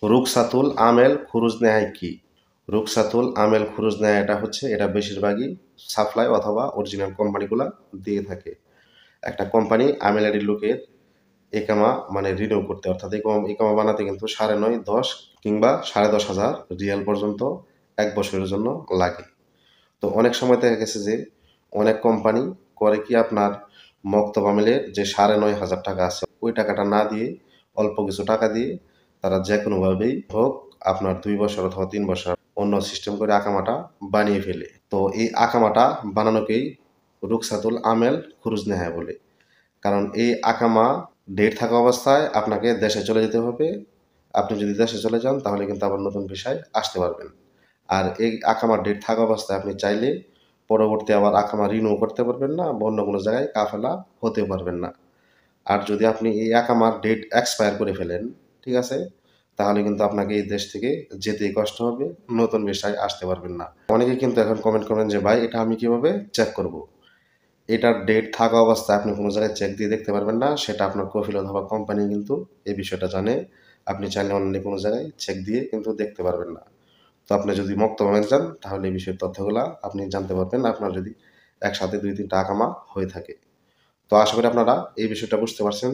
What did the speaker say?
রুকসাতুল আমেল খুরুজ নেহাই কি? রুকসাতুল আমেল খুরুজ নেহাই এটা বেশিরভাগই সাপ্লাই অথবা অরিজিনাল কোম্পানিগুলা দিয়ে থাকে। একটা কোম্পানি আমেলারি লোকের একামা মানে রিনিউ করতে অর্থাৎ একামা বানাতে কিন্তু ৯.৫ ১০ কিংবা ১০,৫০০ রিয়াল পর্যন্ত ১ বছরের জন্য লাগে। তো অনেক সময় দেখা গেছে যে অনেক কোম্পানি করে কি আপনার মক্তব আমিলের যে ৯,৫০০ টাকা আছে ওই টাকাটা না দিয়ে অল্প কিছু টাকা দিয়ে তারা যেকোনোভাবেই হোক আপনার ২ বছর অথবা ৩ বছর অন্য সিস্টেম করে আকামাটা বানিয়ে ফেলে। তো এই আকামাটা বানানোকেই রুকসাতুল আমেল খুরুজ নেহায় বলে। কারণ এই আকামা ডেট থাকা অবস্থায় আপনাকে দেশে চলে যেতে হবে। আপনি যদি দেশে চলে যান তাহলে কিন্তু আবার নতুন ভিসায় আসতে পারবেন। আর এই আকামার ডেট থাকা অবস্থায় আপনি চাইলে পরবর্তী আবার আকামা রিনিউ করতে পারবেন না বা অন্য কোনো জায়গায় কাফেলা হতে পারবেন না। আর যদি আপনি এই আকামার ডেট এক্সপায়ার করে ফেলেন, ঠিক আছে? তাহলে কিন্তু আপনাকে এই দেশ থেকে যেতেই কষ্ট হবে, নতুন ভিসায় আসতে পারবেন না। অনেকে কিন্তু এখন কমেন্ট করেন যে, "ভাই এটা আমি কিভাবে চেক করব?" এটার ডেট থাকা অবস্থায় আপনি কোনো জায়গায় চেক দিয়ে দেখতে পারবেন না। সেটা আপনার কফিল অথবা কোম্পানি কিন্তু এই বিষয়টা জানে। আপনি চাইলে অন্য কোনো জায়গায় চেক দিয়ে কিন্তু দেখতে পারবেন না। তো আপনি যদি মক্তবে যান তাহলে এই বিষয়ের তথ্যগুলা আপনি জানতে পারবেন আপনার যদি একসাথে ২-৩ টা আকামা হয়ে থাকে। তো আশা করি আপনারা এই বিষয়টা বুঝতে পারছেন।